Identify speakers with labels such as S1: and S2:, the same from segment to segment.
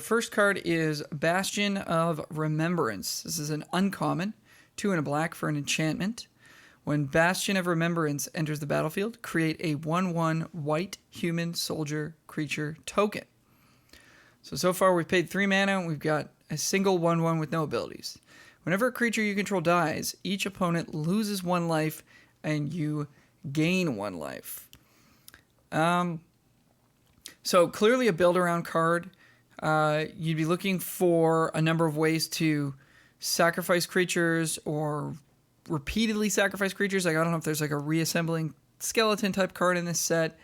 S1: First card is Bastion of Remembrance. This is an uncommon, 2 and a black for an enchantment. When Bastion of Remembrance enters the battlefield, create a 1/1 white human soldier creature token. So far we've paid 3 mana, and we've got a single 1/1 with no abilities. Whenever a creature you control dies, each opponent loses 1 life, and you gain 1 life. So clearly a build-around card. You'd be looking for a number of ways to sacrifice creatures or repeatedly sacrifice creatures. Like, I don't know if there's like a reassembling skeleton type card in this set.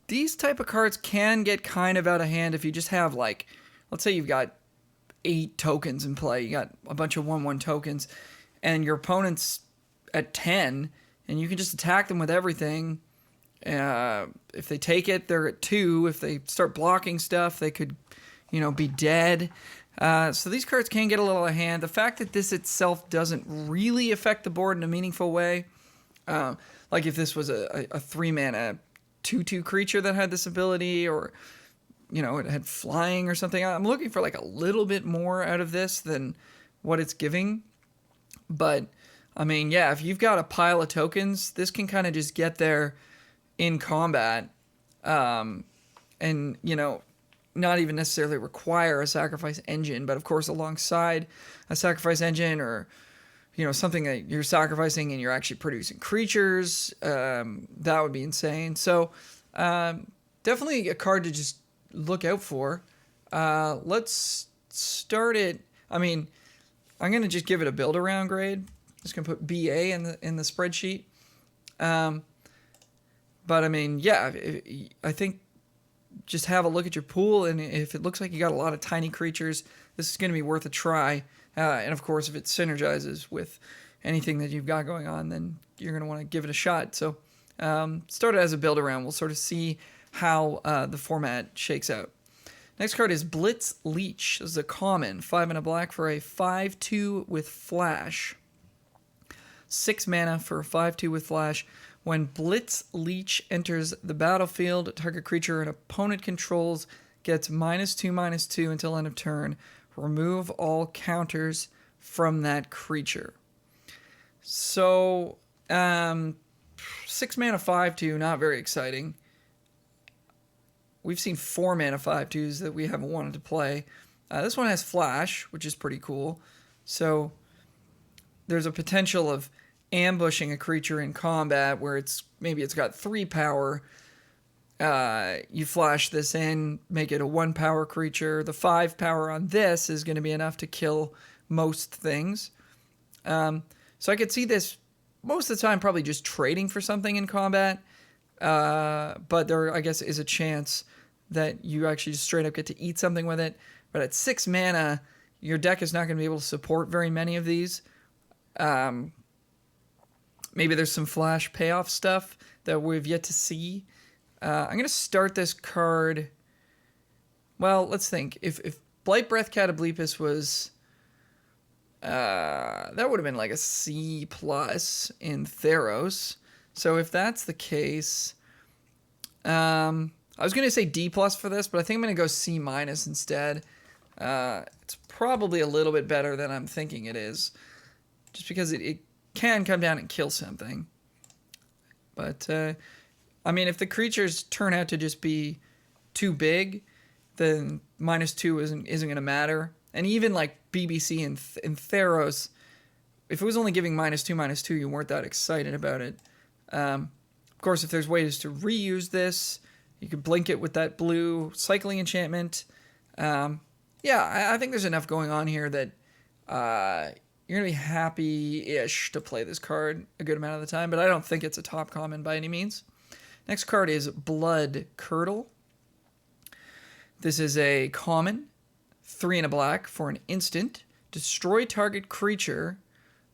S1: These type of cards can get kind of out of hand if you just have, like, let's say you've got 8 tokens in play. You got a bunch of 1/1 tokens, and your opponent's at 10, and you can just attack them with everything. If they take it, they're at 2. If they start blocking stuff, they could, be dead. So these cards can get a little out of hand. The fact that this itself doesn't really affect the board in a meaningful way, like if this was a 3-mana 2/2 creature that had this ability, or it had flying or something. I'm looking for like a little bit more out of this than what it's giving. But I mean, yeah, if you've got a pile of tokens, this can kind of just get there in combat, and not even necessarily require a sacrifice engine, but of course alongside a sacrifice engine, or something that you're sacrificing and you're actually producing creatures, that would be insane. So definitely a card to just look out for. Let's start it. I mean, I'm gonna just give it a build around grade. Just gonna put BA in the spreadsheet. But I mean, yeah, I think just have a look at your pool, and if it looks like you got a lot of tiny creatures, this is going to be worth a try. And of course, if it synergizes with anything that you've got going on, then you're going to want to give it a shot. So start it as a build around. We'll sort of see how the format shakes out. Next card is Blitz Leech. This is a common, 5 and a black for a 5/2 with flash. 6 mana for a 5/2 with flash. When Blitz Leech enters the battlefield, target creature an opponent controls gets -2/-2 until end of turn. Remove all counters from that creature. So, 6 mana 5/2, not very exciting. We've seen 4 mana 5/2s that we haven't wanted to play. This one has flash, which is pretty cool. So, there's a potential of ambushing a creature in combat where it's got 3 power. You flash this in, make it a 1 power creature. The 5 power on this is going to be enough to kill most things. So I could see this most of the time probably just trading for something in combat. But there, I guess, is a chance that you actually just straight up get to eat something with it. But at 6 mana, your deck is not going to be able to support very many of these. Maybe there's some flash payoff stuff that we've yet to see. I'm going to start this card. Well, let's think. If Blight Breath Catoblepus was... that would have been like a C+ in Theros. So if that's the case... I was going to say D+ for this, but I think I'm going to go C- instead. It's probably a little bit better than I'm thinking it is. Just because it can come down and kill something. But, I mean, if the creatures turn out to just be too big, then -2 isn't going to matter. And even like BBC and Theros, if it was only giving -2/-2, you weren't that excited about it. Of course, if there's ways to reuse this, you could blink it with that blue cycling enchantment. Yeah, I think there's enough going on here that you're going to be happy-ish to play this card a good amount of the time, but I don't think it's a top common by any means. Next card is Blood Curdle. This is a common, 3 and a black for an instant. Destroy target creature.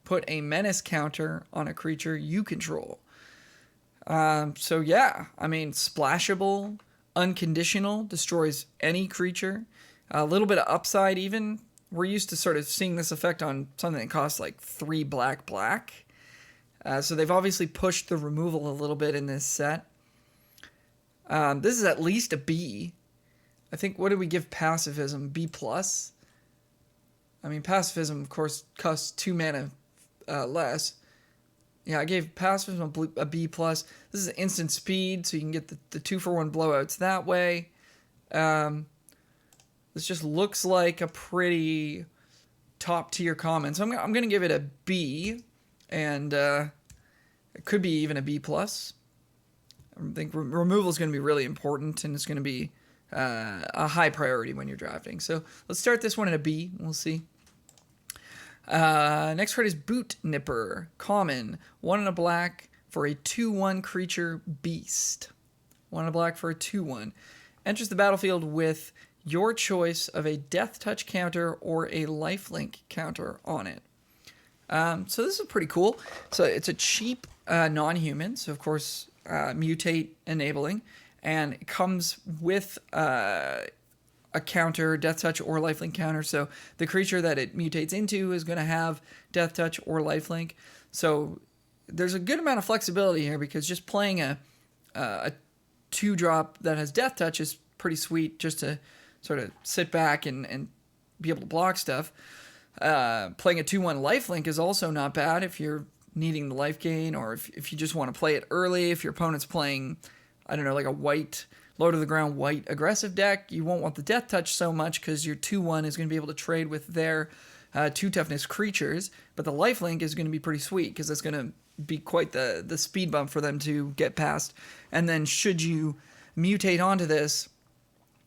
S1: Put a menace counter on a creature you control. So yeah, I mean, splashable, unconditional, destroys any creature. A little bit of upside even. We're used to sort of seeing this effect on something that costs like 3 black. So they've obviously pushed the removal a little bit in this set. This is at least a B. I think, what did we give pacifism? B+? I mean, pacifism, of course, costs 2 mana less. Yeah, I gave pacifism a B+. This is instant speed, so you can get the 2-for-1 blowouts that way. This just looks like a pretty top-tier common. So I'm going to give it a B, and it could be even a B+. I think removal is going to be really important, and it's going to be a high priority when you're drafting. So let's start this one at a B. We'll see. Next card is Boot Nipper. Common. 1 and a black for a 2/1 creature beast. 1 and a black for a 2/1. Enters the battlefield with your choice of a death touch counter or a lifelink counter on it. So this is pretty cool. So it's a cheap non-human. So of course, mutate enabling. And it comes with a counter, death touch or lifelink counter. So the creature that it mutates into is going to have death touch or lifelink. So there's a good amount of flexibility here, because just playing a 2-drop that has death touch is pretty sweet, just to sort of sit back and be able to block stuff. Playing a 2/1 lifelink is also not bad if you're needing the life gain, or if you just want to play it early. If your opponent's playing, I don't know, like a white, low to the ground white aggressive deck, you won't want the death touch so much, because your 2/1 is going to be able to trade with their 2 toughness creatures. But the lifelink is going to be pretty sweet, because that's going to be quite the speed bump for them to get past. And then should you mutate onto this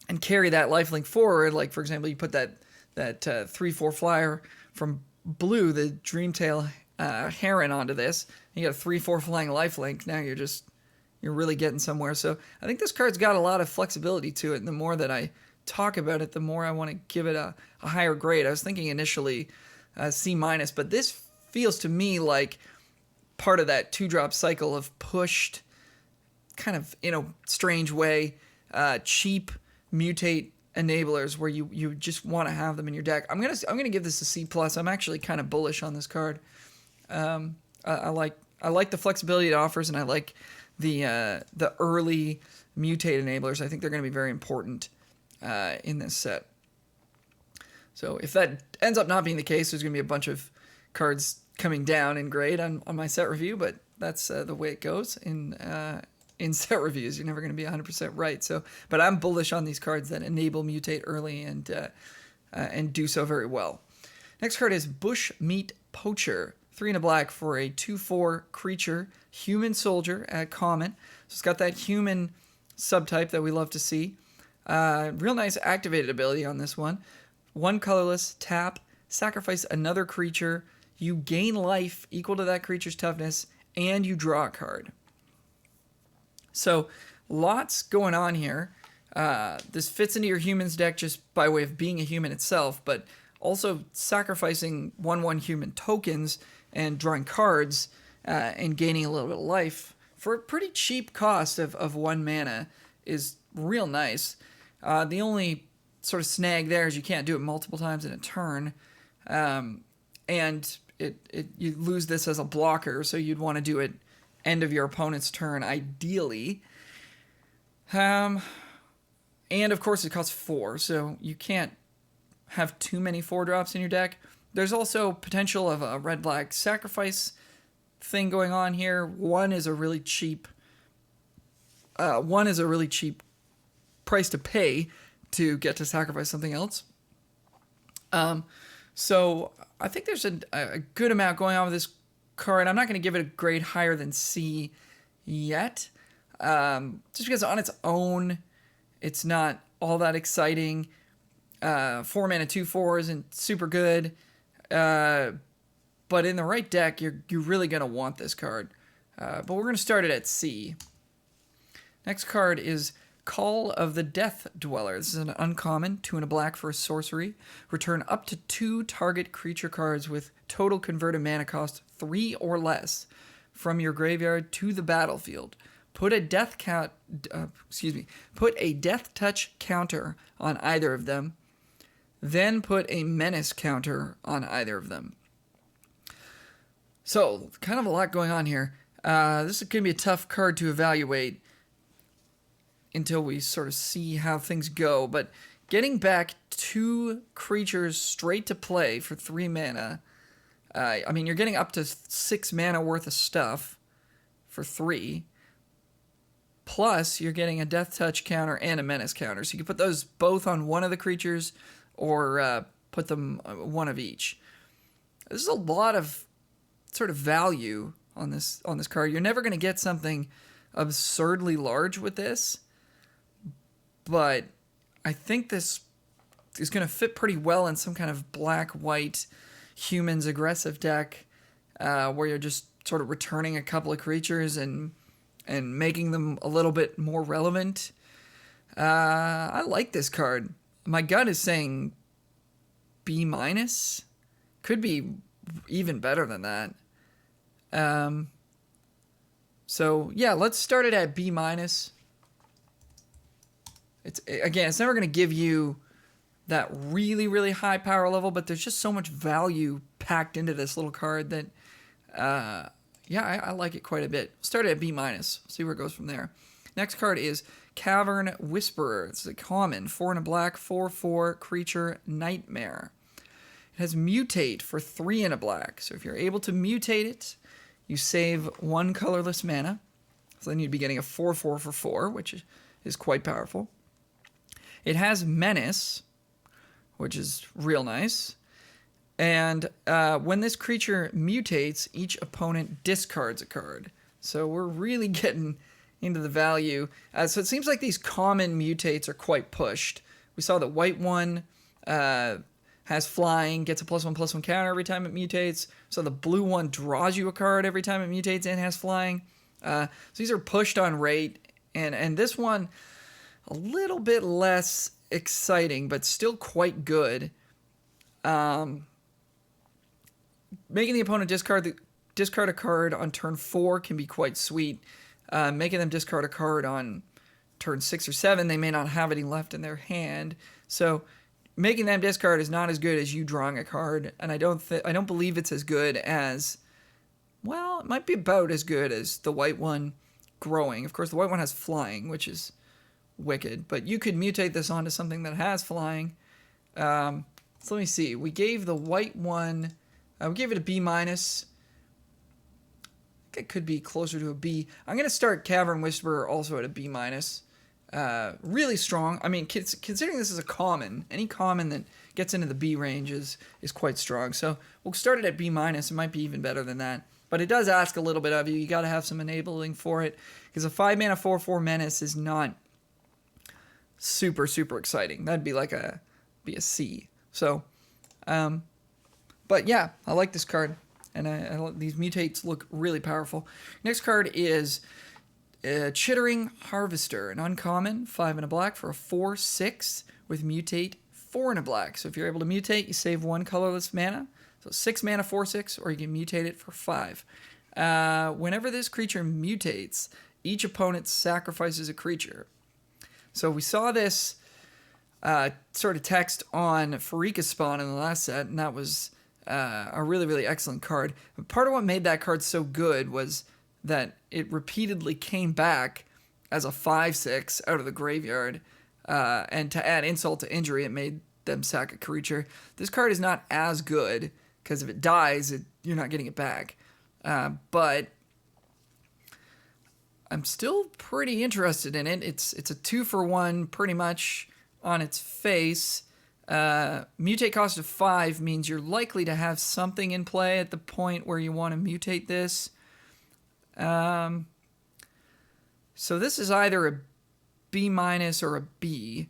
S1: and carry that lifelink forward, like for example, you put that 3/4 flyer from blue, the Dreamtail Heron, onto this, and you got a 3/4 flying lifelink. Now you're really getting somewhere. So I think this card's got a lot of flexibility to it, and the more that I talk about it, the more I want to give it a higher grade. I was thinking initially C-, but this feels to me like part of that 2-drop cycle of pushed, kind of in a strange way, cheap mutate enablers where you just want to have them in your deck. I'm gonna give this a C+. I'm actually kind of bullish on this card. I like the flexibility it offers, and I like the early mutate enablers. I think they're going to be very important in this set. So if that ends up not being the case, there's going to be a bunch of cards coming down in grade on my set review, but that's the way it goes in set reviews. You're never going to be 100% right. So, but I'm bullish on these cards that enable mutate early and do so very well. Next card is Bushmeat Poacher. 3 and a black for a 2/4 creature, human soldier at common. So it's got that human subtype that we love to see. Real nice activated ability on this one. 1 colorless, tap, sacrifice another creature. You gain life equal to that creature's toughness, and you draw a card. So lots going on here. This fits into your humans deck just by way of being a human itself, but also sacrificing 1/1 human tokens and drawing cards and gaining a little bit of life for a pretty cheap cost of 1 mana is real nice. The only sort of snag there is you can't do it multiple times in a turn, and you lose this as a blocker, so you'd want to do it end of your opponent's turn, ideally. And of course, it costs 4, so you can't have too many 4-drops in your deck. There's also potential of a red-black sacrifice thing going on here. One is a really cheap price to pay to get to sacrifice something else. So I think there's a good amount going on with this card. I'm not going to give it a grade higher than C yet, just because on its own, it's not all that exciting. 4 mana 2/4 isn't super good, but in the right deck, you're really going to want this card. But we're going to start it at C. Next card is Call of the Death Dweller. This is an uncommon, 2 and a black for a sorcery. Return up to 2 target creature cards with total converted mana cost 3 or less from your graveyard to the battlefield. Put a death touch counter on either of them. Then put a menace counter on either of them. So, kind of a lot going on here. This is going to be a tough card to evaluate. until we sort of see how things go. But getting back 2 creatures straight to play for 3 mana, I mean, you're getting up to 6 mana worth of stuff for 3. Plus, you're getting a Death Touch counter and a Menace counter. So you can put those both on one of the creatures or put them one of each. There's a lot of sort of value on this card. You're never going to get something absurdly large with this, but I think this is going to fit pretty well in some kind of black-white humans aggressive deck where you're just sort of returning a couple of creatures and making them a little bit more relevant. I like this card. My gut is saying B-. Could be even better than that. So yeah, let's start it at B-. It's never going to give you that really, really high power level, but there's just so much value packed into this little card that, I like it quite a bit. Start it at B-. See where it goes from there. Next card is Cavern Whisperer. It's a common 4 and a black, 4/4 creature nightmare. It has mutate for 3 and a black. So if you're able to mutate it, you save 1 colorless mana. So then you'd be getting a 4/4 for 4, which is quite powerful. It has menace, which is real nice. And when this creature mutates, each opponent discards a card. So we're really getting into the value. So it seems like these common mutates are quite pushed. We saw the white one has flying, gets a +1/+1 counter every time it mutates. So the blue one draws you a card every time it mutates and has flying. So these are pushed on rate. And this one, a little bit less exciting, but still quite good. Making the opponent discard a card on turn 4 can be quite sweet. Making them discard a card on turn 6 or 7, they may not have any left in their hand. So making them discard is not as good as you drawing a card, and I don't believe it's as good as, well, it might be about as good as the white one growing. Of course, the white one has flying, which is wicked, but you could mutate this onto something that has flying. So let me see. We gave the white one, we gave it a B-. I think it could be closer to a B. I'm going to start Cavern Whisperer also at a B-. Really strong. I mean, considering this is a common, any common that gets into the B range is quite strong. So we'll start it at B-. It might be even better than that. But it does ask a little bit of you. You got to have some enabling for it, because a 5 mana 4/4 menace is not super, super exciting. That'd be like a C. So, but yeah, I like this card. And these mutates look really powerful. Next card is Chittering Harvester, an uncommon 5 and a black for a 4/6 with mutate 4 and a black. So if you're able to mutate, you save 1 colorless mana. So 6 mana 4/6, or you can mutate it for 5. Whenever this creature mutates, each opponent sacrifices a creature. So we saw this sort of text on Pharika's Spawn in the last set, and that was a really, really excellent card. But part of what made that card so good was that it repeatedly came back as a 5/6 out of the graveyard, and to add insult to injury, it made them sack a creature. This card is not as good, because if it dies, you're not getting it back. But I'm still pretty interested in it. It's a 2-for-1 pretty much on its face. Mutate cost of 5 means you're likely to have something in play at the point where you want to mutate this. So this is either a B- or a B.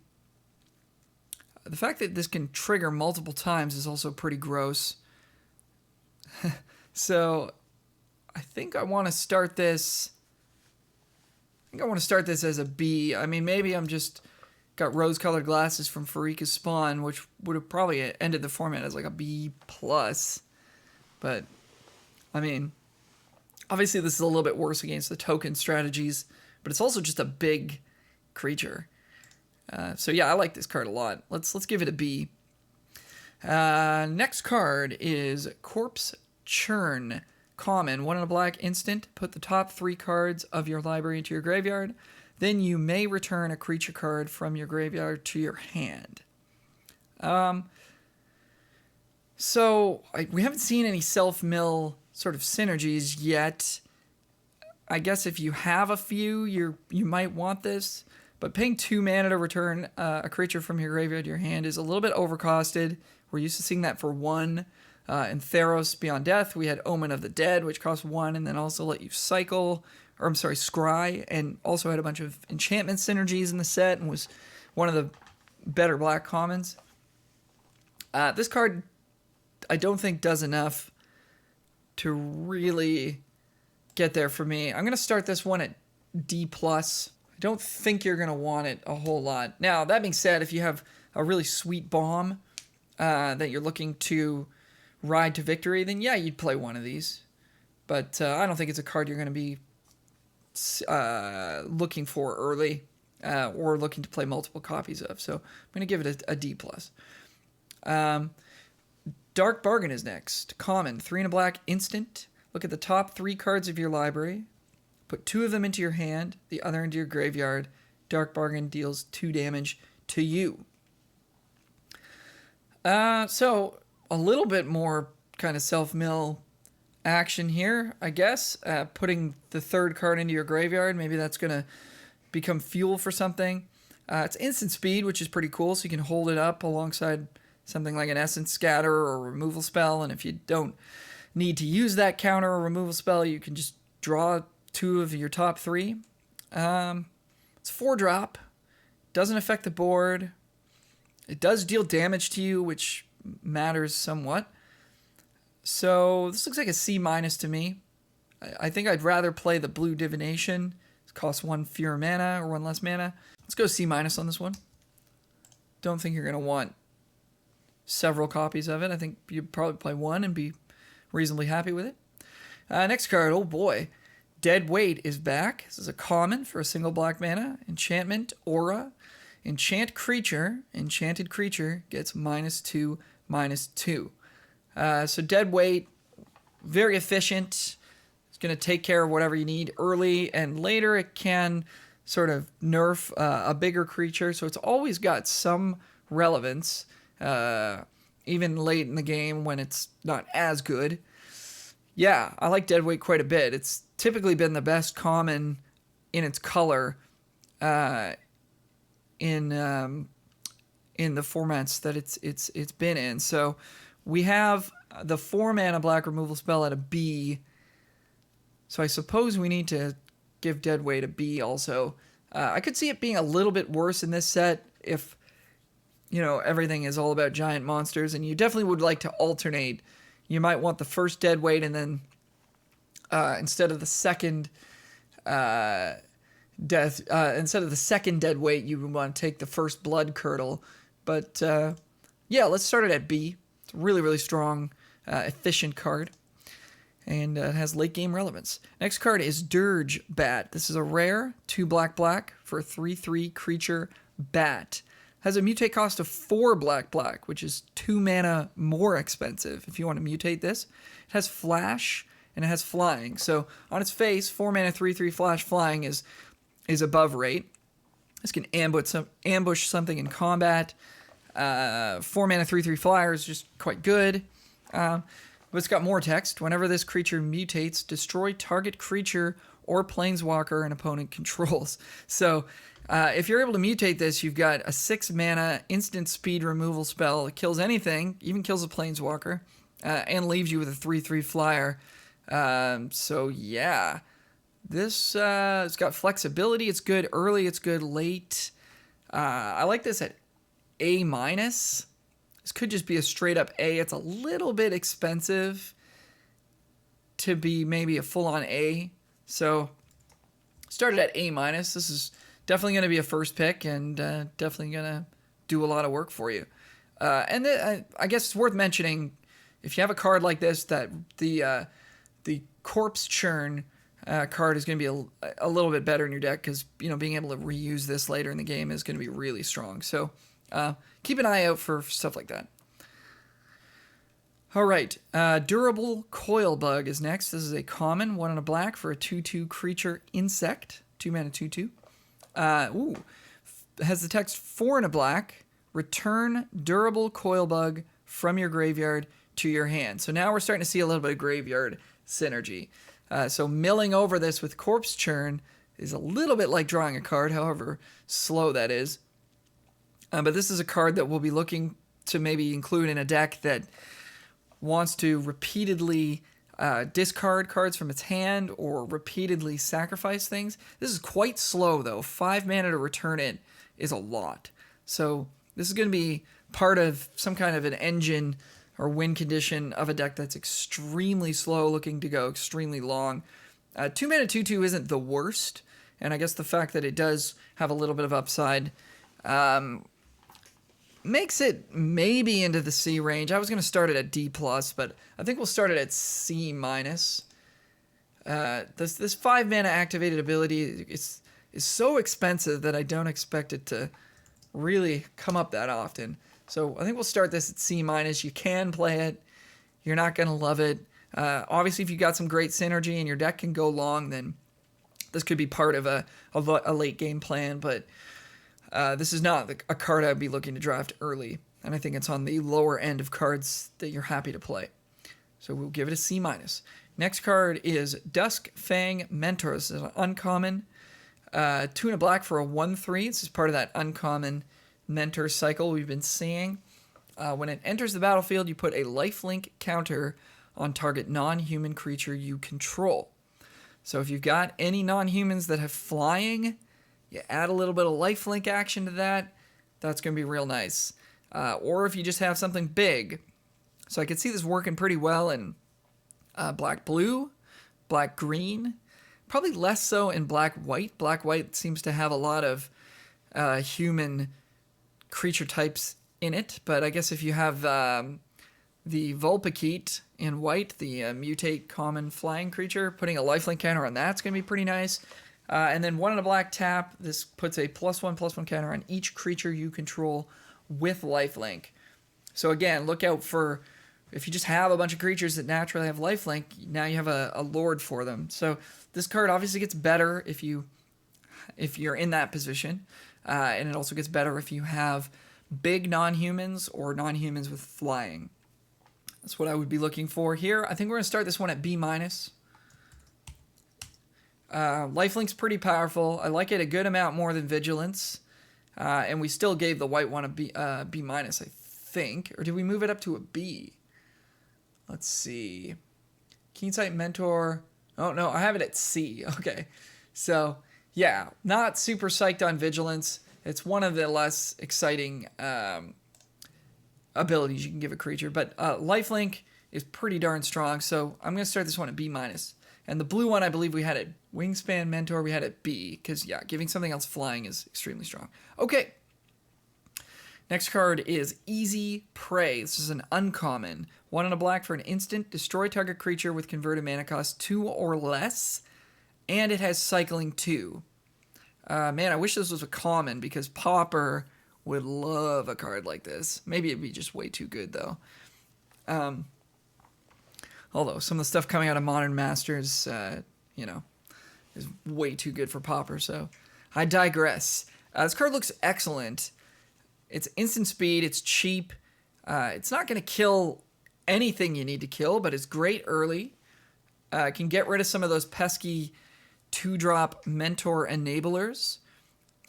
S1: The fact that this can trigger multiple times is also pretty gross. So I think I want to start this. As a B. I mean, maybe I'm just got rose-colored glasses from Pharika's Spawn, which would have probably ended the format as like a B+. But, I mean, obviously this is a little bit worse against the token strategies, but it's also just a big creature. So yeah, I like this card a lot. Let's give it a B. Next card is Corpse Churn. Common, 1 and a black instant. Put the top 3 cards of your library into your graveyard. then you may return a creature card from your graveyard to your hand. We haven't seen any self-mill sort of synergies yet. I guess if you have a few, you might want this. But paying 2 mana to return a creature from your graveyard to your hand is a little bit overcosted. We're used to seeing that for 1. In Theros Beyond Death, we had Omen of the Dead, which cost 1, and then also let you cycle, scry, and also had a bunch of enchantment synergies in the set, and was one of the better black commons. This card, I don't think does enough to really get there for me. I'm going to start this one at D+. I don't think you're going to want it a whole lot. Now, that being said, if you have a really sweet bomb that you're looking to ride to victory, then yeah, you'd play one of these. But I don't think it's a card you're going to be looking for early or looking to play multiple copies of. So I'm going to give it a D+. Dark Bargain is next. Common, 3 and a black, instant. Look at the top 3 cards of your library. Put 2 of them into your hand, the other into your graveyard. Dark Bargain deals 2 damage to you. So a little bit more kind of self-mill action here, I guess. Putting the 3rd card into your graveyard, maybe that's going to become fuel for something. It's instant speed, which is pretty cool, so you can hold it up alongside something like an Essence Scatter or a removal spell, and if you don't need to use that counter or removal spell, you can just draw 2 of your top 3. It's 4-drop. Doesn't affect the board. It does deal damage to you, which matters somewhat. So this looks like a C- to me. I think I'd rather play the Blue Divination. It costs 1 fewer mana or 1 less mana. Let's go C- on this one. Don't think you're going to want several copies of it. I think you'd probably play 1 and be reasonably happy with it. Next card, oh boy. Dead Weight is back. This is a common for a single black mana. Enchantment, Aura. Enchanted creature gets -2/-2. So Dead Weight, very efficient. It's going to take care of whatever you need early, and later it can sort of nerf a bigger creature. So it's always got some relevance, even late in the game when it's not as good. Yeah, I like Deadweight quite a bit. It's typically been the best common in its color in the formats that it's been in. So we have the 4 mana black removal spell at a B. So I suppose we need to give Deadweight a B also. I could see it being a little bit worse in this set if, everything is all about giant monsters, and you definitely would like to alternate. You might want the first Deadweight, and then instead of the second Deadweight, you would want to take the first Blood Curdle. But yeah, let's start it at B. It's a really, really strong, efficient card, and it has late game relevance. Next card is Dirge Bat. This is a rare 2 black for a 3/3 creature bat. Has a mutate cost of 4 black, which is 2 mana more expensive if you want to mutate this. It has flash and it has flying. So on its face, 4 mana 3/3 flash flying is above rate. This can ambush something in combat. 4 mana 3/3 flyer is just quite good. But it's got more text. Whenever this creature mutates, destroy target creature or planeswalker an opponent controls. So if you're able to mutate this, you've got a 6 mana instant speed removal spell that kills anything, even kills a planeswalker, and leaves you with a 3/3 flyer. So yeah, this it's got flexibility. It's good early. It's good late. I like this at A-. This could just be a straight up A. It's a little bit expensive to be maybe a full on A. So started at A-. This is definitely going to be a first pick, and definitely going to do a lot of work for you. And I guess it's worth mentioning, if you have a card like this, that the Corpse Churn card is going to be a little bit better in your deck, because being able to reuse this later in the game is going to be really strong. So keep an eye out for stuff like that. All right, Durable Coil Bug is next. This is a common 1 and a black for a 2/2 creature insect, 2 mana 2/2. Has the text 4 and a black. Return durable coil bug from your graveyard to your hand. So now we're starting to see a little bit of graveyard synergy. So milling over this with Corpse Churn is a little bit like drawing a card, however slow that is. But this is a card that we'll be looking to maybe include in a deck that wants to repeatedly discard cards from its hand or repeatedly sacrifice things. This is quite slow, though. 5 mana to return it is a lot. So this is going to be part of some kind of an engine or win condition of a deck that's extremely slow, looking to go extremely long. 2 mana 2/2 isn't the worst, and I guess the fact that it does have a little bit of upside makes it maybe into the C range. I was going to start it at D+, but I think we'll start it at C-. This 5 mana activated ability is so expensive that I don't expect it to really come up that often. So I think we'll start this at C-. You can play it. You're not going to love it. Obviously, if you got some great synergy and your deck can go long, then this could be part of a late game plan, but this is not a card I'd be looking to draft early, and I think it's on the lower end of cards that you're happy to play. So we'll give it a C-. Next card is Dusk Fang Mentor. This is an uncommon. 2 and a black for a 1/3. This is part of that uncommon mentor cycle we've been seeing. When it enters the battlefield, you put a lifelink counter on target non-human creature you control. So if you've got any non-humans that have flying, you add a little bit of lifelink action to that, that's going to be real nice. Or if you just have something big. So I could see this working pretty well in black-blue, black-green, probably less so in black-white. Black-white seems to have a lot of human creature types in it, but I guess if you have the Vulpikeet in white, the mutate common flying creature, putting a lifelink counter on that's going to be pretty nice. And then 1 and a black tap. This puts a +1/+1 counter on each creature you control with lifelink. So again, look out for, if you just have a bunch of creatures that naturally have lifelink, now you have a lord for them. So this card obviously gets better if you're in that position, and it also gets better if you have big non-humans or non-humans with flying. That's what I would be looking for here. I think we're going to start this one at B-. Lifelink's pretty powerful. I like it a good amount more than Vigilance. And we still gave the white one a B-, I think. Or did we move it up to a B? Let's see. Keensight Mentor. Oh, no, I have it at C. Okay. So, yeah, not super psyched on Vigilance. It's one of the less exciting abilities you can give a creature. But Lifelink is pretty darn strong, so I'm going to start this one at B-. And the blue one, I believe we had at Wingspan Mentor, we had at B, because, yeah, giving something else flying is extremely strong. Okay. Next card is Easy Prey. This is an uncommon. 1 and a black for an instant. Destroy target creature with converted mana cost 2 or less, and it has cycling 2. Man, I wish this was a common, because Pauper would love a card like this. Maybe it'd be just way too good, though. Although some of the stuff coming out of Modern Masters, is way too good for Pauper, so I digress. This card looks excellent. It's instant speed, it's cheap. It's not going to kill anything you need to kill, but it's great early. It can get rid of some of those pesky 2-drop Mentor enablers.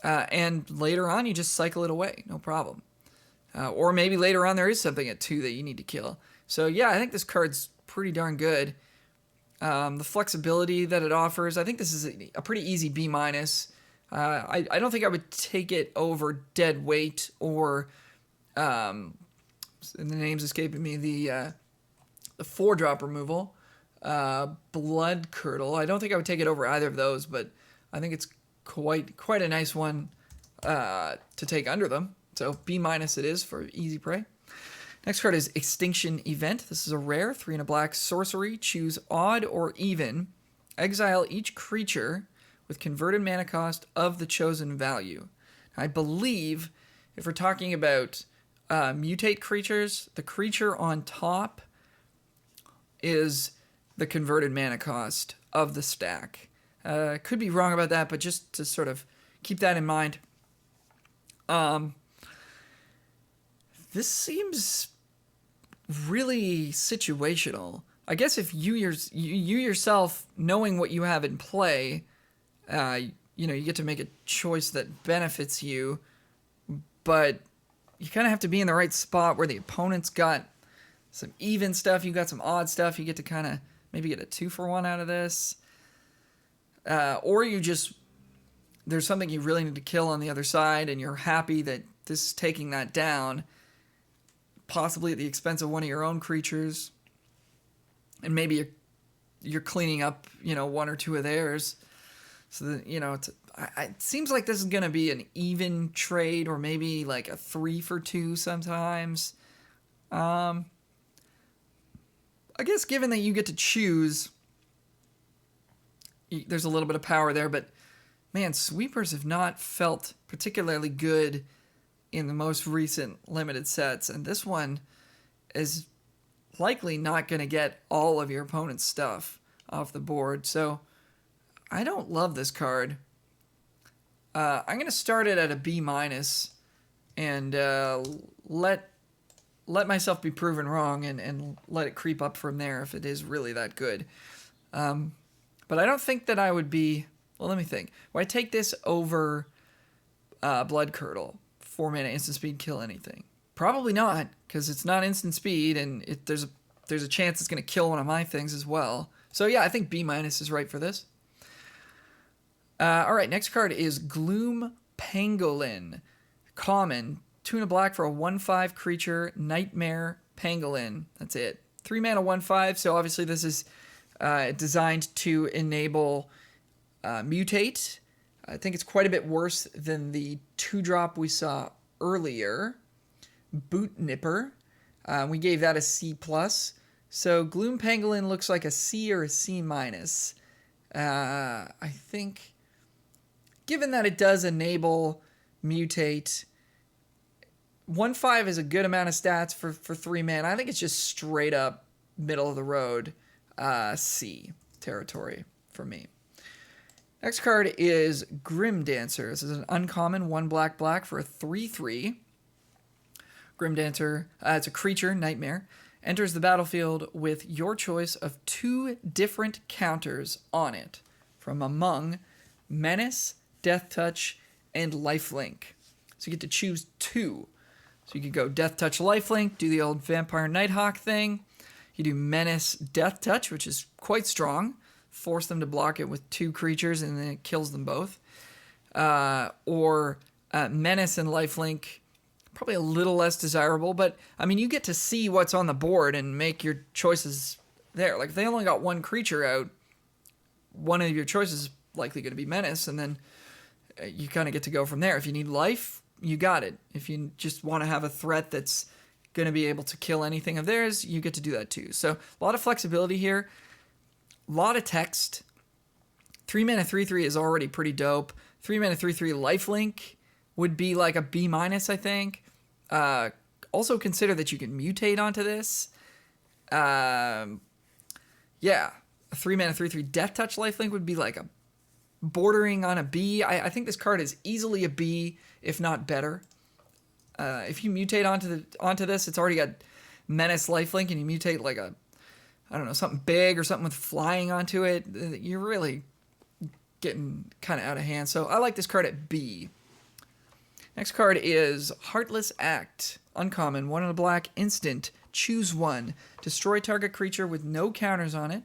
S1: And later on, you just cycle it away, no problem. Or maybe later on there is something at 2 that you need to kill. So yeah, I think this card's pretty darn good. The flexibility that it offers, I think this is a pretty easy B-. I don't think I would take it over Dead Weight or, the name's escaping me, the 4-drop removal, Blood Curdle. I don't think I would take it over either of those, but I think it's quite a nice one to take under them. So B- it is for Easy Prey. Next card is Extinction Event. This is a rare 3 and a black sorcery. Choose odd or even. Exile each creature with converted mana cost of the chosen value. I believe if we're talking about mutate creatures, the creature on top is the converted mana cost of the stack. Could be wrong about that, but just to sort of keep that in mind. This seems really situational. I guess if you yourself, knowing what you have in play, you get to make a choice that benefits you, but you kind of have to be in the right spot where the opponent's got some even stuff, you got some odd stuff, you get to kind of maybe get a 2-for-1 out of this. Or there's something you really need to kill on the other side, and you're happy that this is taking that down, possibly at the expense of one of your own creatures. And maybe you're cleaning up, 1 or 2 of theirs. So that, it seems like this is going to be an even trade, or maybe like a 3-for-2 sometimes. I guess given that you get to choose, there's a little bit of power there, but man, sweepers have not felt particularly good in the most recent limited sets, and this one is likely not going to get all of your opponent's stuff off the board, so I don't love this card. I'm going to start it at a B-, and let myself be proven wrong and let it creep up from there if it is really that good. But I don't think that I would be... Well, let me think. Would I take this over Blood Curdle? 4-mana instant speed, kill anything. Probably not, because it's not instant speed, and there's a chance it's going to kill one of my things as well. So yeah, I think B- is right for this. All right, next card is Gloom Pangolin. Common, 2 and a black for a 1/5 creature, Nightmare Pangolin. That's it. 3 mana 1/5, so obviously this is designed to enable Mutate. I think it's quite a bit worse than the 2-drop we saw earlier. Boot Nipper. We gave that a C+. So Gloom Pangolin looks like a C or a C-. I think, given that it does enable Mutate, 1/5 is a good amount of stats for 3 mana. I think it's just straight up middle of the road C territory for me. Next card is Grim Dancer. This is an uncommon 1 black for a 3/3. Grim Dancer, it's a creature, Nightmare. Enters the battlefield with your choice of 2 different counters on it from among Menace, Death Touch, and Lifelink. So you get to choose 2. So you could go Death Touch, Lifelink, do the old Vampire Nighthawk thing. You do Menace, Death Touch, which is quite strong. Force them to block it with 2 creatures, and then it kills them both. Or Menace and Lifelink, probably a little less desirable, but I mean, you get to see what's on the board and make your choices there. Like, if they only got 1 creature out, one of your choices is likely going to be Menace, and then you kind of get to go from there. If you need life, you got it. If you just want to have a threat that's going to be able to kill anything of theirs, you get to do that too. So a lot of flexibility here. A lot of text. 3 mana 3/3 is already pretty dope. 3 mana 3/3 Lifelink would be like a B-, I think. Also consider that you can mutate onto this. Yeah, a 3 mana 3/3 Death Touch Lifelink would be like a bordering on a B. I think this card is easily a B, if not better. If you mutate onto this, it's already got Menace Lifelink, and you mutate like a, I don't know, something big or something with flying onto it. You're really getting kind of out of hand. So I like this card at B. Next card is Heartless Act. Uncommon, 1 and a black, instant. Choose 1. Destroy target creature with no counters on it,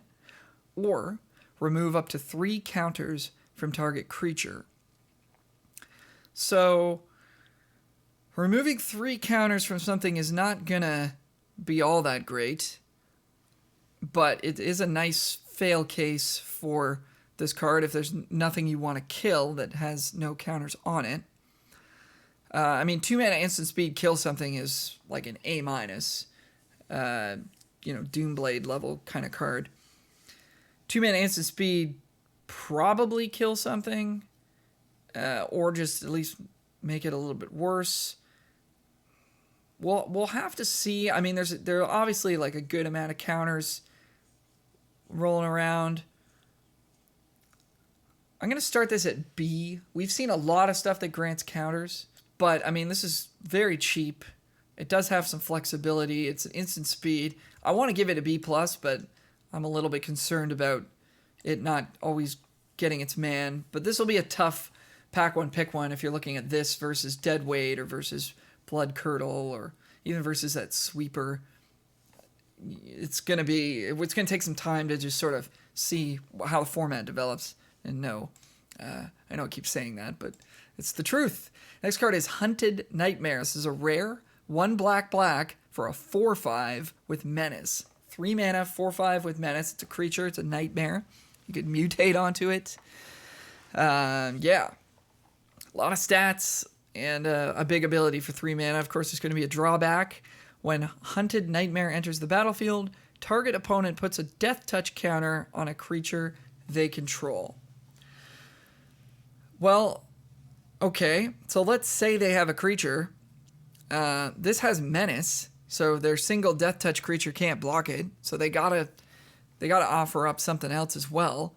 S1: or remove up to 3 counters from target creature. So removing 3 counters from something is not gonna be all that great, but it is a nice fail case for this card if there's nothing you want to kill that has no counters on it. I mean, 2 mana instant speed kill something is like an A-, Doomblade level kind of card. 2 mana instant speed probably kill something, or just at least make it a little bit worse. We'll have to see. I mean, there are obviously like a good amount of counters rolling around. I'm going to start this at B. We've seen a lot of stuff that grants counters, but I mean, this is very cheap. It does have some flexibility. It's an instant speed. I want to give it a B+, but I'm a little bit concerned about it not always getting its man. But this will be a tough pack one, pick one if you're looking at this versus Deadweight or versus Blood Curdle or even versus that Sweeper. It's going to take some time to just sort of see how the format develops. And no, I know I keep saying that, but it's the truth. Next card is Hunted Nightmare. This is a rare 1 black for a 4/5 with Menace. 3 mana, 4/5 with Menace. It's a creature. It's a nightmare. You could mutate onto it. Yeah. A lot of stats and a big ability for 3 mana. Of course, there's going to be a drawback. When Hunted Nightmare enters the battlefield, target opponent puts a death touch counter on a creature they control. Well, okay. So let's say they have a creature. This has Menace, so their single death touch creature can't block it. So they gotta offer up something else as well.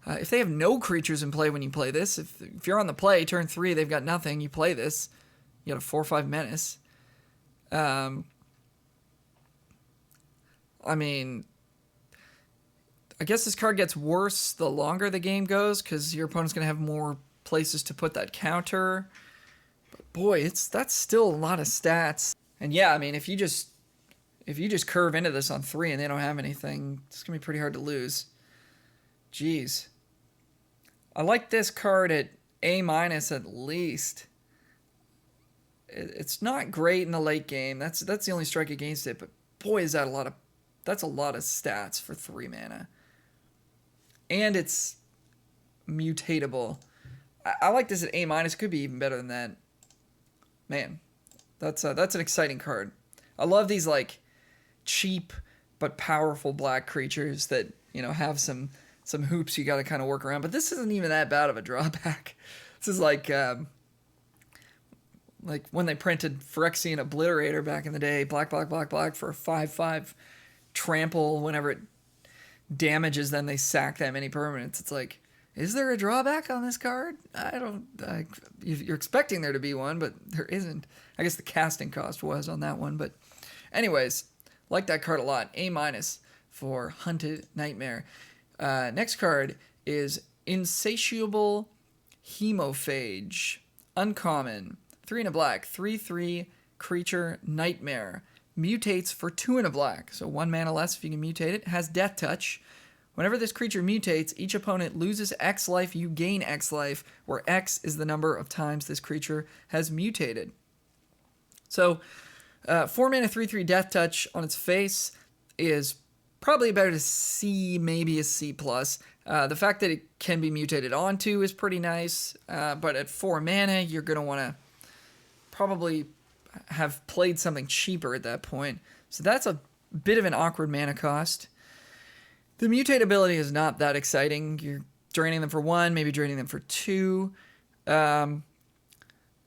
S1: If they have no creatures in play when you play this, if you're on the play, turn 3, they've got nothing, you play this, you got a 4/5 Menace. I mean, I guess this card gets worse the longer the game goes, because your opponent's going to have more places to put that counter. But boy, that's still a lot of stats. And yeah, I mean, if you just curve into this on 3 and they don't have anything, it's going to be pretty hard to lose. Jeez. I like this card at A- at least. It's not great in the late game. That's the only strike against it, but boy, is that a lot of stats for 3 mana. And it's mutatable. I like this at A-. It could be even better than that. Man, that's an exciting card. I love these like cheap but powerful black creatures that, you know, have some hoops you got to kind of work around. But this isn't even that bad of a drawback. This is like when they printed Phyrexian Obliterator back in the day, black for a 5/5 trample. Whenever it damages them, they sack that many permanents. It's like, is there a drawback on this card? You're expecting there to be one, but there isn't. I guess the casting cost was on that one. But anyways, like that card a lot. A- for Hunted Nightmare. Next card is Insatiable Hemophage. Uncommon. 3 and a black. 3/3 creature nightmare. Mutates for 2 and a black. So 1 mana less if you can mutate it. Has death touch. Whenever this creature mutates, each opponent loses X life, you gain X life, where X is the number of times this creature has mutated. So 4 mana 3/3 death touch on its face is probably about a C, maybe a C+. The fact that it can be mutated onto is pretty nice, but at 4 mana, you're going to want to probably have played something cheaper at that point. So that's a bit of an awkward mana cost. The mutate ability is not that exciting. You're draining them for 1, maybe draining them for 2.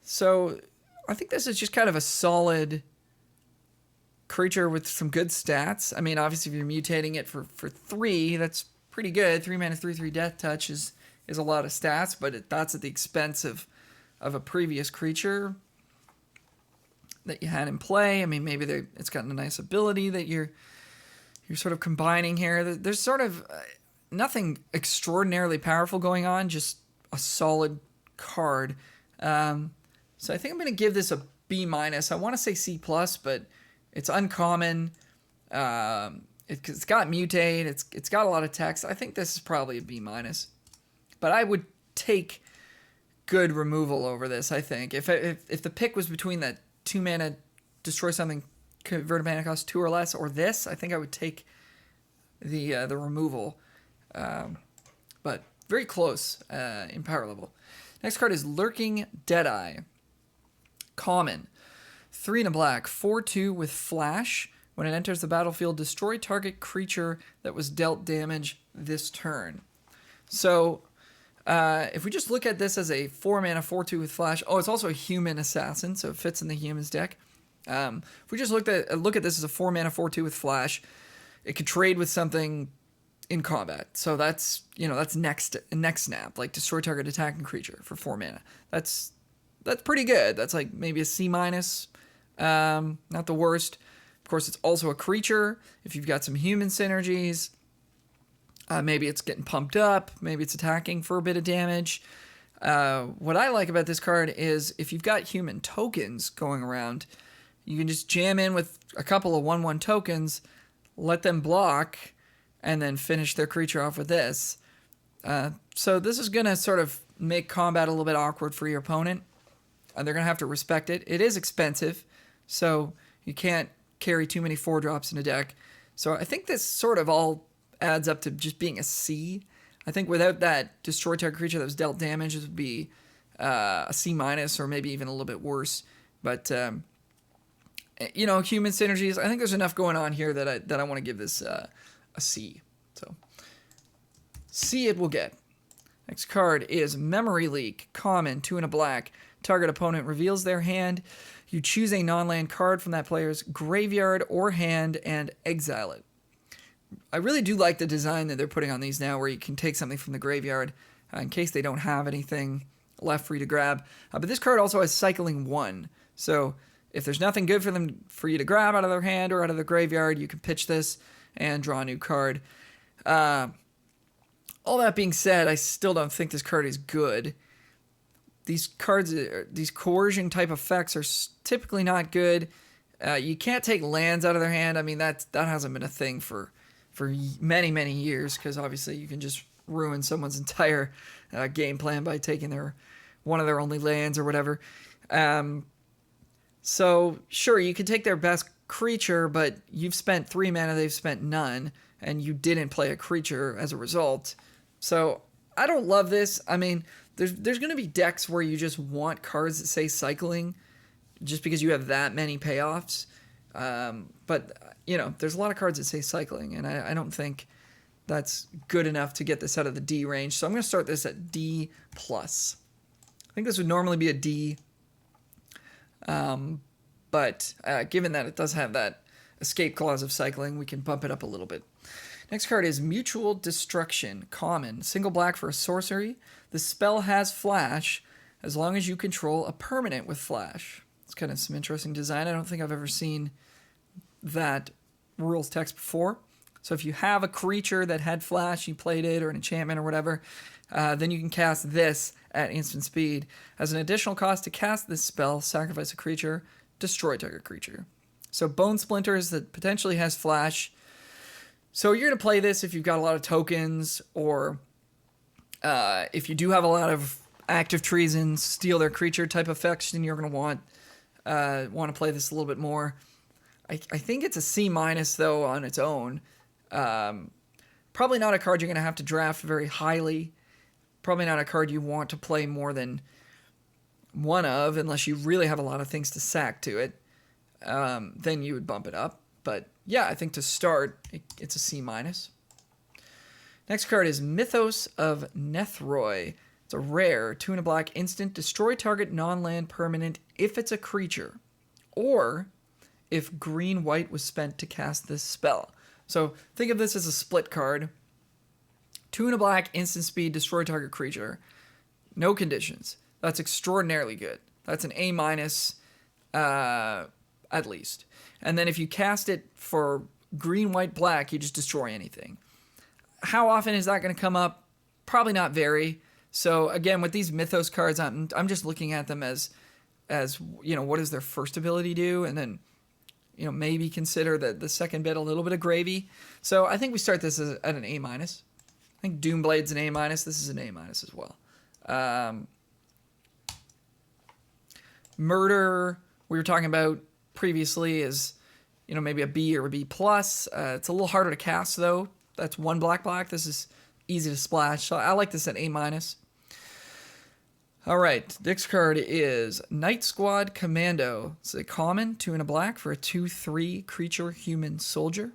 S1: So I think this is just kind of a solid creature with some good stats. I mean, obviously, if you're mutating it for 3, that's pretty good. 3 mana, 3/3 death touch is a lot of stats, but that's at the expense of a previous creature that you had in play. I mean, maybe it's got a nice ability that you're sort of combining here. There's sort of nothing extraordinarily powerful going on, just a solid card. So I think I'm going to give this a B-. I want to say C+, but it's uncommon. It's got mutate. It's got a lot of text. I think this is probably a B-. But I would take good removal over this, I think. If the pick was between that 2 mana, destroy something, convert a mana cost 2 or less, or this, I think I would take the removal. But very close in power level. Next card is Lurking Deadeye. Common. 3 and a black. 4/2 with flash. When it enters the battlefield, destroy target creature that was dealt damage this turn. So if we just look at this as a 4 mana 4/2 with flash. Oh, it's also a human assassin, so it fits in the humans deck. If we just look at this as a 4 mana 4/2 with flash, it could trade with something in combat. So that's, that's next snap, like destroy target attacking creature for 4 mana. That's pretty good. That's like maybe a C-. Not the worst. Of course, it's also a creature. If you've got some human synergies, maybe it's getting pumped up. Maybe it's attacking for a bit of damage. What I like about this card is if you've got human tokens going around, you can just jam in with a couple of 1/1 tokens, let them block, and then finish their creature off with this. So this is going to sort of make combat a little bit awkward for your opponent. They're going to have to respect it. It is expensive, so you can't carry too many 4-drops in a deck. So I think this sort of all adds up to just being a C. I think without that destroy target creature that was dealt damage, it would be a C- or maybe even a little bit worse. But human synergies, I think there's enough going on here that I want to give this a C. So C it will get. Next card is Memory Leak, common, 2 and a black. Target opponent reveals their hand. You choose a non-land card from that player's graveyard or hand and exile it. I really do like the design that they're putting on these now, where you can take something from the graveyard in case they don't have anything left for you to grab. But this card also has cycling 1. So if there's nothing good for you to grab out of their hand or out of their graveyard, you can pitch this and draw a new card. All that being said, I still don't think this card is good. These cards, these coercion type effects are typically not good. You can't take lands out of their hand. I mean, that hasn't been a thing for many, many years, because obviously you can just ruin someone's entire game plan by taking one of their only lands or whatever. So sure, you can take their best creature, but you've spent 3 mana, they've spent none, and you didn't play a creature as a result. So I don't love this. I mean, there's going to be decks where you just want cards that say cycling just because you have that many payoffs. But, there's a lot of cards that say cycling, and I don't think that's good enough to get this out of the D range. So I'm going to start this at D+. I think this would normally be a D. But given that it does have that escape clause of cycling, we can bump it up a little bit. Next card is Mutual Destruction, common, single black for a sorcery. The spell has flash as long as you control a permanent with flash. It's kind of some interesting design. I don't think I've ever seen that rules text before. So if you have a creature that had flash, you played it, or an enchantment or whatever, then you can cast this at instant speed. As an additional cost to cast this spell, sacrifice a creature, destroy target creature. So Bone Splinters that potentially has flash. So you're going to play this if you've got a lot of tokens, or if you do have a lot of active treason, steal their creature type effects, then you're going to want to play this a little bit more. I think it's a C- though on its own. Probably not a card you're going to have to draft very highly. Probably not a card you want to play more than one of, unless you really have a lot of things to sack to it. Then you would bump it up. But yeah, I think to start, it's a C-. Next card is Mythos of Nethroi. It's a rare, 2 and a black instant, destroy target non-land permanent if it's a creature, or if green-white was spent to cast this spell. So think of this as a split card. 2 and a black, instant speed, destroy target creature. No conditions. That's extraordinarily good. That's an A- at least. And then if you cast it for green, white, black, you just destroy anything. How often is that going to come up? Probably not very. So again, with these Mythos cards, I'm just looking at them as what does their first ability do, and then maybe consider the second bit a little bit of gravy. So I think we start this at an A-. I think Doomblade's an A-. This is an A- as well. Murder, we were talking about previously, is maybe a B or a B+. It's a little harder to cast though. That's 1 black. This is easy to splash. So I like this at A-. All right, next card is Night Squad Commando. It's a common, 2 and a black for a 2/3 creature human soldier.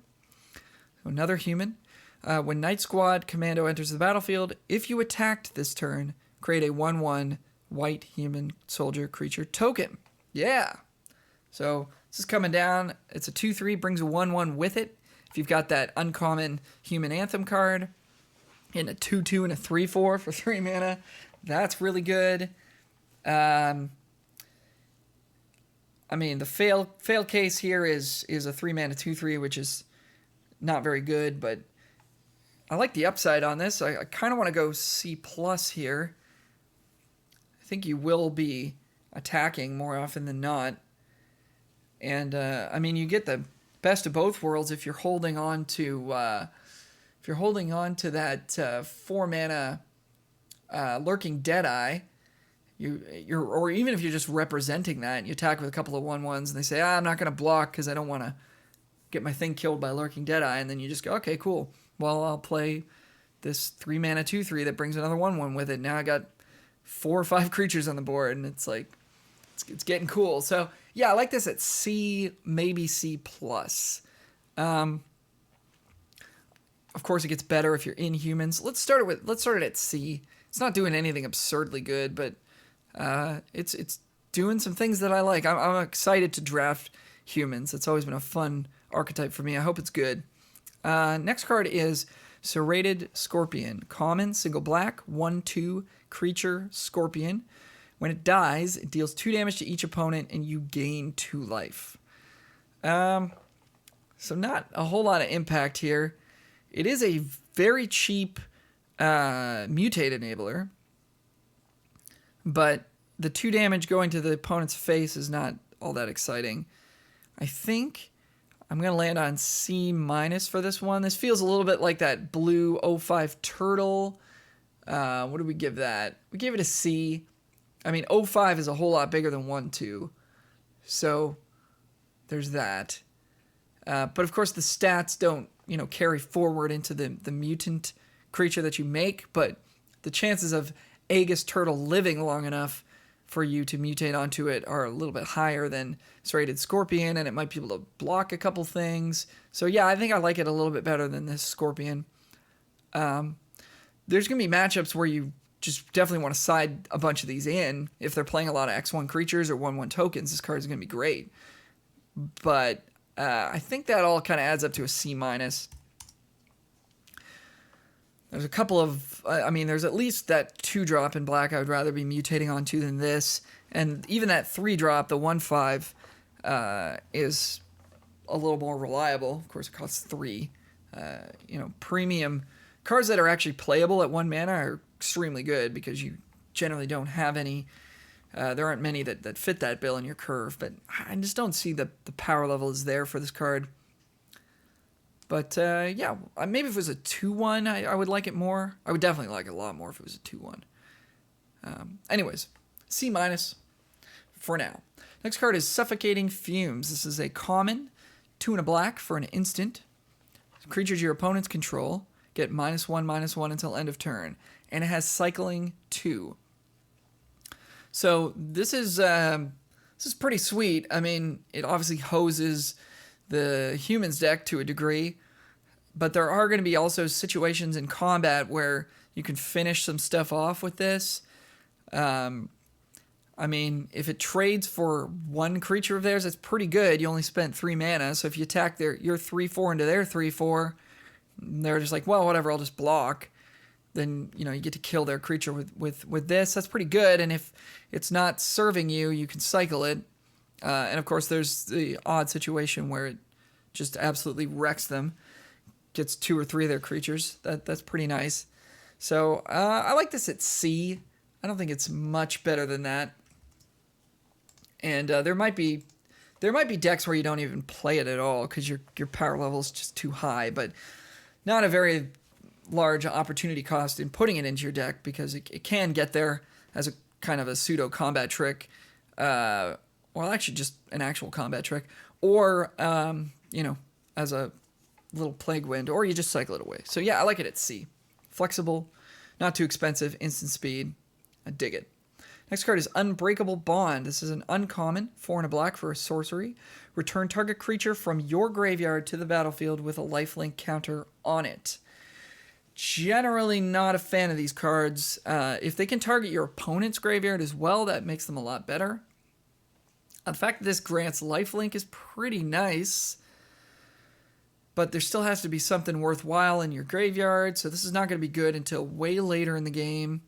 S1: Another human. When Night Squad Commando enters the battlefield, if you attacked this turn, create a 1/1 white human soldier creature token. Yeah. So this is coming down. It's a 2/3, brings a 1/1 with it. if you've got that uncommon Human Anthem card, and a 2/2 and a 3/4 for 3 mana, that's really good. I mean, the fail case here is a 3 mana 2/3, which is not very good, but I like the upside on this. I kind of want to go C+ here. I think you will be attacking more often than not. And, I mean, you get the best of both worlds if you're holding on to that 4 mana Lurking Deadeye. Or even if you're just representing that, you attack with a couple of 1/1s, and they say, I'm not going to block because I don't want to get my thing killed by Lurking Deadeye, and then you just go, okay, cool. Well, I'll play this 3 mana 2/3 that brings another 1/1 with it. Now I got 4 or 5 creatures on the board, and it's like, it's getting cool. So yeah, I like this at C, maybe C+. Of course, it gets better if you're in humans. Let's start it at C. It's not doing anything absurdly good, but it's doing some things that I like. I'm excited to draft humans. It's always been a fun archetype for me. I hope it's good. Next card is Serrated Scorpion. Common, single black, 1/2 creature scorpion. When it dies, it deals 2 damage to each opponent, and you gain 2 life. So not a whole lot of impact here. It is a very cheap mutate enabler, but the 2 damage going to the opponent's face is not all that exciting. I think I'm going to land on C- for this one. This feels a little bit like that blue 05 turtle. What did we give that? We gave it a C. I mean, 05 is a whole lot bigger than 1/2. So there's that. But of course the stats don't, carry forward into the mutant creature that you make, but the chances of Aegis Turtle living long enough for you to mutate onto it are a little bit higher than Serrated Scorpion, and it might be able to block a couple things. So yeah, I think I like it a little bit better than this Scorpion. There's going to be matchups where you just definitely want to side a bunch of these in. If they're playing a lot of X1 creatures or 1/1 tokens, this card is going to be great. But I think that all kind of adds up to a C-. There's a couple of, there's at least that 2-drop in black I would rather be mutating onto than this. And even that 3-drop, the 1/5, is a little more reliable. Of course, it costs 3. Premium cards that are actually playable at 1 mana are extremely good because you generally don't have any. There aren't many that fit that bill in your curve, but I just don't see the power level is there for this card. But yeah, maybe if it was a 2/1, I would like it more. I would definitely like it a lot more if it was a 2/1. Anyways, C- for now. Next card is Suffocating Fumes. This is a common, 2 and a black for an instant. Creatures your opponents control get -1/-1 until end of turn, and it has cycling 2. So this is pretty sweet. I mean, it obviously hoses the humans deck to a degree, but there are going to be also situations in combat where you can finish some stuff off with this. If it trades for 1 creature of theirs, that's pretty good. You only spent 3 mana, so if you attack your 3/4 into their 3/4, they're just like, well, whatever, I'll just block. Then, you get to kill their creature with this. That's pretty good, and if it's not serving you, you can cycle it. And of course, there's the odd situation where it just absolutely wrecks them. Gets 2 or 3 of their creatures. That's pretty nice. So I like this at C. I don't think it's much better than that. And there might be decks where you don't even play it at all because your power level is just too high, but not a very large opportunity cost in putting it into your deck because it can get there as a kind of a pseudo combat trick. Well, actually just an actual combat trick, or as a little plague wind, or you just cycle it away. So yeah, I like it at C. Flexible, not too expensive, instant speed. I dig it. Next card is Unbreakable Bond. This is an uncommon, 4 and a black for a sorcery. Return target creature from your graveyard to the battlefield with a lifelink counter on it. Generally not a fan of these cards. If they can target your opponent's graveyard as well, that makes them a lot better. The fact that this grants lifelink is pretty nice. but there still has to be something worthwhile in your graveyard, so this is not going to be good until way later in the game.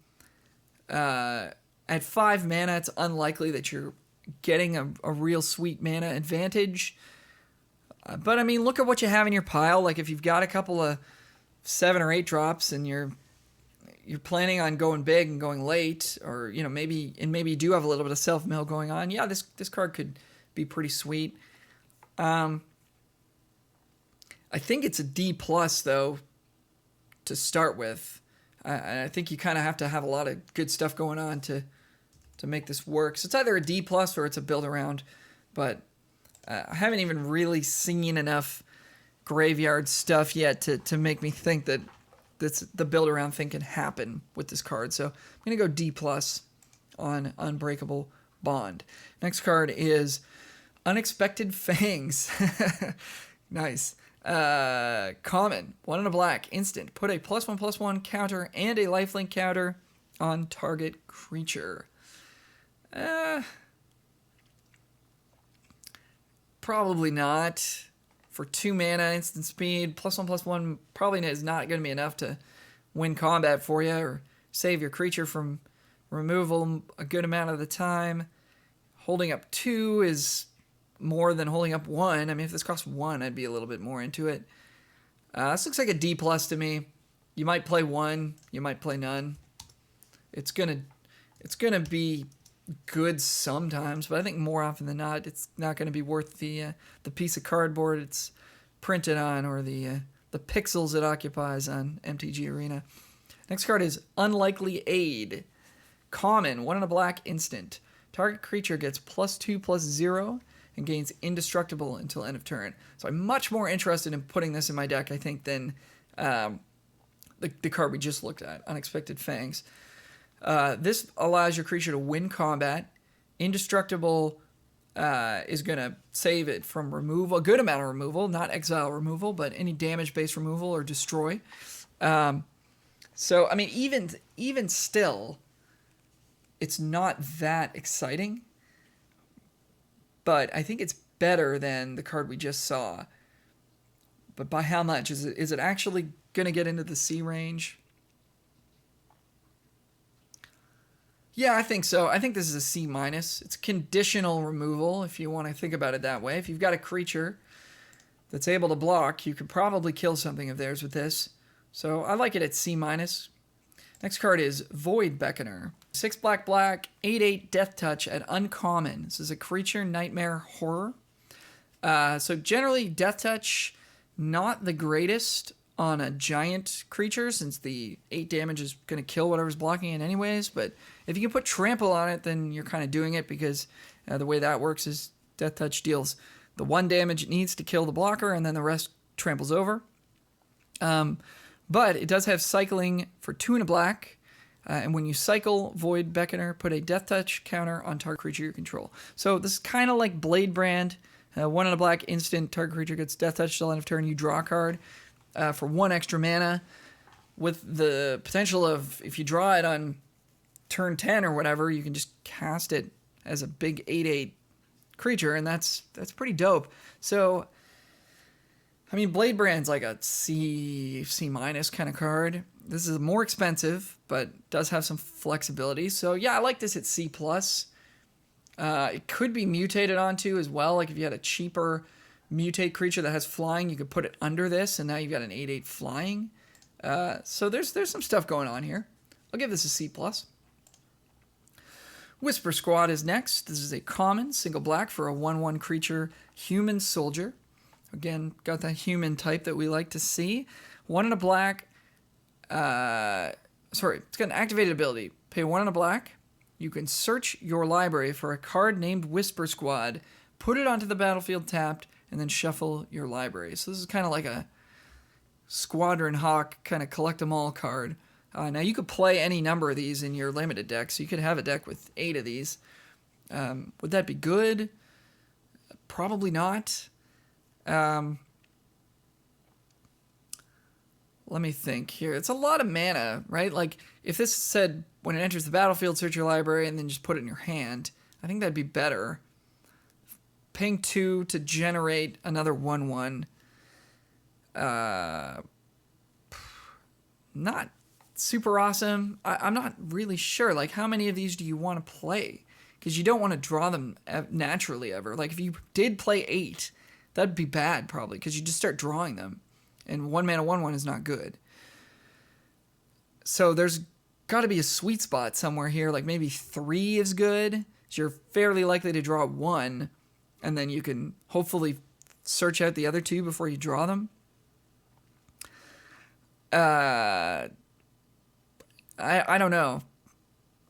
S1: At 5 mana, it's unlikely that you're getting a real sweet mana advantage. But I mean, look at what you have in your pile. Like if you've got a couple of 7 or 8 drops and you're planning on going big and going late, or maybe you do have a little bit of self-mill going on. Yeah, this card could be pretty sweet. I think it's a D plus though to start with. I think you kind of have to have a lot of good stuff going on to make this work. So it's either a D plus or it's a build around, but I haven't even really seen enough graveyard stuff yet to make me think that the build around thing can happen with this card. So I'm going to go D plus on Unbreakable Bond. Next card is Unexpected Fangs. Nice. Common, 1 and a black, instant. Put a +1/+1 counter and a lifelink counter on target creature. Probably not. For 2 mana, instant speed, +1/+1 probably is not going to be enough to win combat for you or save your creature from removal a good amount of the time. Holding up 2 is more than holding up 1. I mean, if this costs 1, I'd be a little bit more into it. This looks like a D plus to me. You might play 1, you might play none. It's gonna be good sometimes, but I think more often than not, it's not going to be worth the piece of cardboard it's printed on or the pixels it occupies on MTG Arena. Next card is Unlikely Aid. Common, 1 and a black, instant. Target creature gets +2/+0 and gains indestructible until end of turn. So I'm much more interested in putting this in my deck, I think, than the card we just looked at, Unexpected Fangs. This allows your creature to win combat. Indestructible is going to save it from removal, a good amount of removal, not exile removal, but any damage-based removal or destroy. So, I mean, even still, it's not that exciting, but I think it's better than the card we just saw. But by how much? Is it actually going to get into the C range? Yeah, I think so. I think this is a C minus. It's conditional removal, if you want to think about it that way. If you've got a creature that's able to block, you could probably kill something of theirs with this. So I like it at C minus. Next card is Void Beckoner. 6 black, 8/8 Death Touch at uncommon. This is a creature nightmare horror. So generally, Death Touch, not the greatest on a giant creature, since the 8 damage is going to kill whatever's blocking it anyways. But if you can put Trample on it, then you're kind of doing it, because the way that works is Death Touch deals the 1 damage it needs to kill the blocker, and then the rest tramples over. But it does have cycling for 2 and a black, and when you cycle Void Beckoner, put a Death Touch counter on target creature you control. So this is kind of like Blade Brand. 1 and a black, instant, target creature gets Death Touch till end of turn, you draw a card. For 1 extra mana, with the potential of, if you draw it on turn 10 or whatever, you can just cast it as a big 8/8 creature, and that's pretty dope. So, I mean, Blade Brand's like a C minus kind of card. This is more expensive, but does have some flexibility. So yeah, I like this at C plus. It could be mutated onto as well. Like if you had a cheaper mutate creature that has flying, you could put it under this, and now you've got an 8/8 flying. So there's some stuff going on here. I'll give this a C plus. Whisper Squad is next. This is a common, single black for a 1/1 creature, human soldier. Again, got that human type that we like to see. 1 and a black. It's got an activated ability. Pay 1 and a black. You can search your library for a card named Whisper Squad, put it onto the battlefield tapped, and then shuffle your library. So this is kind of like a Squadron Hawk kind of collect 'em all card. Now you could play any number of these in your limited deck, so you could have a deck with 8 of these. Would that be good? Probably not. Let me think here. It's a lot of mana, right? Like, if this said, when it enters the battlefield, search your library, and then just put it in your hand, I think that'd be better. Paying 2 to generate another 1/1. Not super awesome. I'm not really sure. Like, how many of these do you want to play? Because you don't want to draw them naturally ever. Like, if you did play 8, that'd be bad probably, because you just start drawing them. And 1 mana 1/1 is not good. So there's got to be a sweet spot somewhere here. Like, maybe 3 is good. So you're fairly likely to draw 1. And then you can hopefully search out the other 2 before you draw them. I don't know.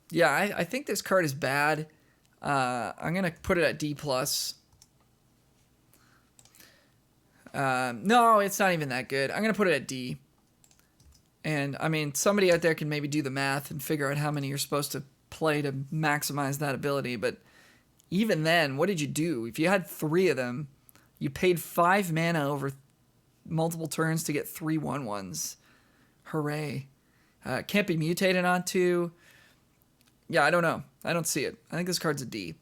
S1: Yeah, I think this card is bad. I'm going to put it at D+. No, it's not even that good. I'm going to put it at D. And, I mean, somebody out there can maybe do the math and figure out how many you're supposed to play to maximize that ability. But even then, what did you do? If you had 3 of them, you paid 5 mana over multiple turns to get 3 1/1s. Hooray. Can't be mutated onto. Yeah, I don't know. I don't see it. I think this card's a D.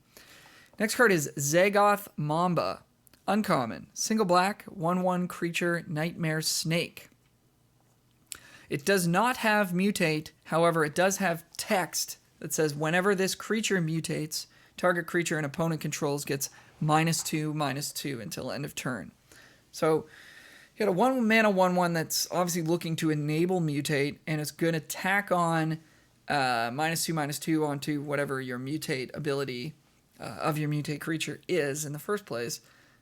S1: Next card is Zagoth Mamba. Uncommon. Single black, 1/1 creature, nightmare snake. It does not have mutate. However, it does have text that says whenever this creature mutates, target creature an opponent controls gets -2/-2 until end of turn. So you got a 1 mana 1/1 that's obviously looking to enable mutate, and it's going to tack on -2/-2 onto whatever your mutate ability of your mutate creature is in the first place.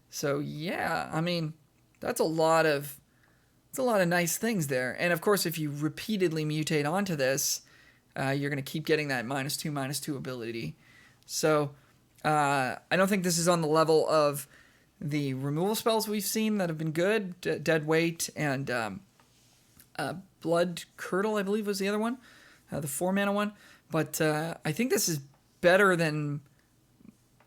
S1: So yeah, I mean, that's a lot of nice things there. And of course, if you repeatedly mutate onto this, you're going to keep getting that -2/-2 ability. So I don't think this is on the level of the removal spells we've seen that have been good. Dead Weight and Blood Curdle, I believe, was the other one, the 4 mana one. But I think this is better than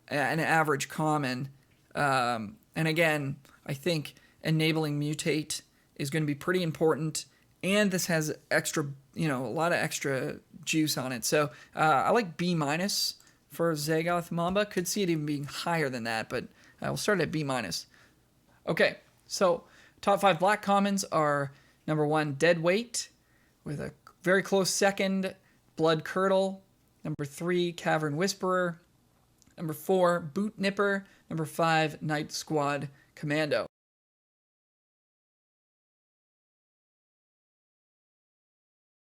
S1: an average common. And again, I think enabling mutate is going to be pretty important. And this has extra, a lot of extra juice on it. So I like B- for Zagoth Mamba. Could see it even being higher than that, but we'll start at B-. Okay, so top 5 black commons are number 1, Dead Weight, with a very close second, Blood Curdle. Number 3, Cavern Whisperer. Number 4, Boot Nipper. Number 5, Night Squad Commando.